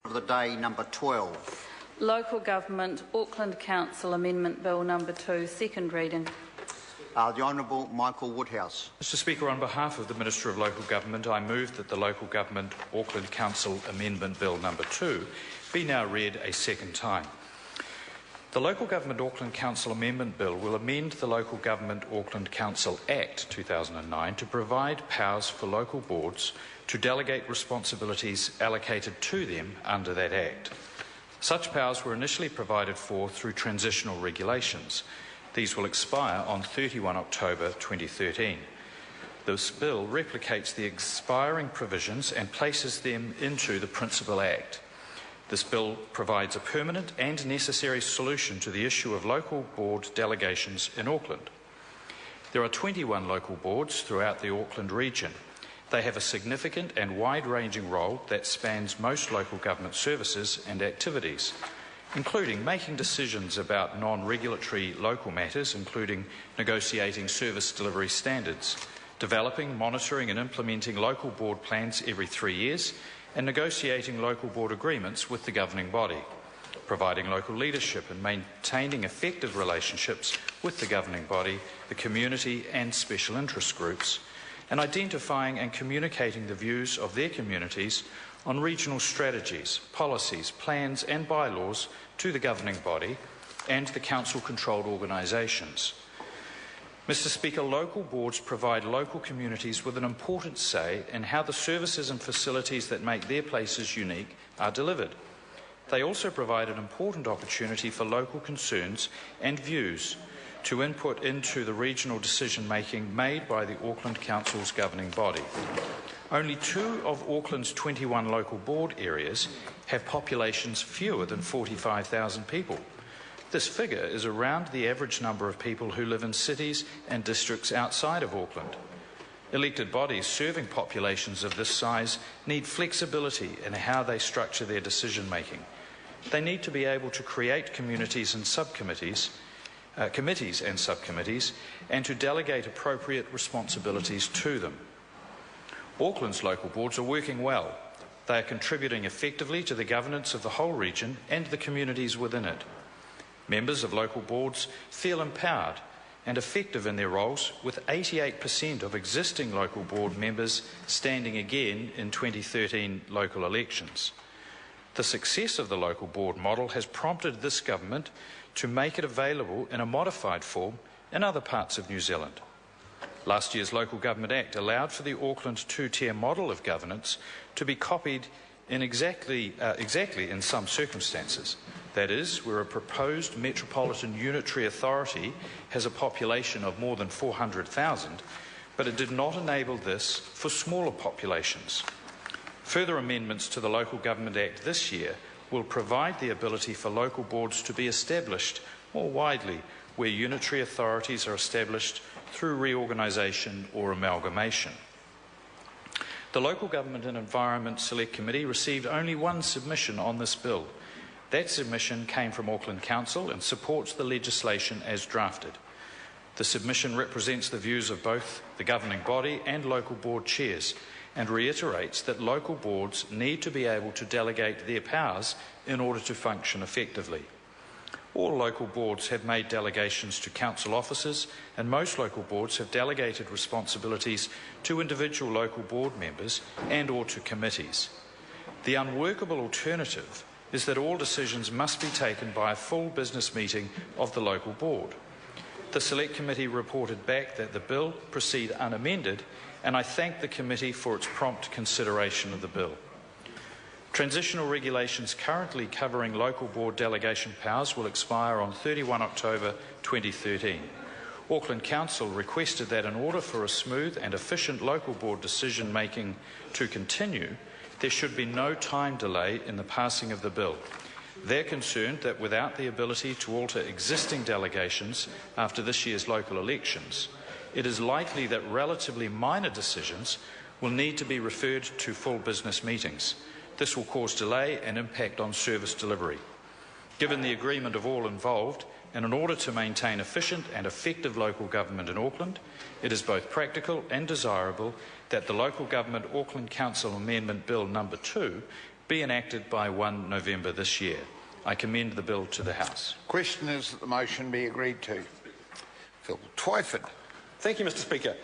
Of the day, number 12. Local Government Auckland Council Amendment Bill number 2, second reading. The Honourable Michael Woodhouse. Mr Speaker, on behalf of the Minister of Local Government, I move that the Local Government Auckland Council Amendment Bill number 2 be now read a second time. The Local Government Auckland Council Amendment Bill will amend the Local Government Auckland Council Act 2009 to provide powers for local boards to delegate responsibilities allocated to them under that Act. Such powers were initially provided for through transitional regulations. These will expire on 31 October 2013. This bill replicates the expiring provisions and places them into the Principal Act. This bill provides a permanent and necessary solution to the issue of local board delegations in Auckland. There are 21 local boards throughout the Auckland region. They have a significant and wide-ranging role that spans most local government services and activities, including making decisions about non-regulatory local matters, including negotiating service delivery standards, developing, monitoring and implementing local board plans every 3 years, and negotiating local board agreements with the governing body, providing local leadership and maintaining effective relationships with the governing body, the community and special interest groups, and identifying and communicating the views of their communities on regional strategies, policies, plans and bylaws to the governing body and the council-controlled organisations. Mr Speaker, local boards provide local communities with an important say in how the services and facilities that make their places unique are delivered. They also provide an important opportunity for local concerns and views to input into the regional decision-making made by the Auckland Council's governing body. Only 2 of Auckland's 21 local board areas have populations fewer than 45,000 people. This figure is around the average number of people who live in cities and districts outside of Auckland. Elected bodies serving populations of this size need flexibility in how they structure their decision-making. They need to be able to create communities and subcommittees, committees and subcommittees, and to delegate appropriate responsibilities to them. Auckland's local boards are working well. They are contributing effectively to the governance of the whole region and the communities within it. Members of local boards feel empowered and effective in their roles, with 88% of existing local board members standing again in 2013 local elections. The success of the local board model has prompted this government to make it available in a modified form in other parts of New Zealand. Last year's Local Government Act allowed for the Auckland 2-tier model of governance to be copied in exactly in some circumstances. That is, where a proposed metropolitan unitary authority has a population of more than 400,000, but it did not enable this for smaller populations. Further amendments to the Local Government Act this year will provide the ability for local boards to be established more widely where unitary authorities are established through reorganisation or amalgamation. The Local Government and Environment Select Committee received only one submission on this bill. That submission came from Auckland Council and supports the legislation as drafted. The submission represents the views of both the governing body and local board chairs and reiterates that local boards need to be able to delegate their powers in order to function effectively. All local boards have made delegations to council officers, and most local boards have delegated responsibilities to individual local board members and or to committees. The unworkable alternative is that all decisions must be taken by a full business meeting of the local board. The Select Committee reported back that the bill proceed unamended, and I thank the committee for its prompt consideration of the bill. Transitional regulations currently covering local board delegation powers will expire on 31 October 2013. Auckland Council requested that in order for a smooth and efficient local board decision-making to continue, there should be no time delay in the passing of the bill. They're concerned that without the ability to alter existing delegations after this year's local elections, it is likely that relatively minor decisions will need to be referred to full business meetings. This will cause delay and impact on service delivery. Given the agreement of all involved, and in order to maintain efficient and effective local government in Auckland, it is both practical and desirable that the Local Government Auckland Council Amendment Bill number 2 be enacted by 1 November this year. I commend the bill to the House. Question is that the motion be agreed to. Phil Twyford. Thank you, Mr Speaker.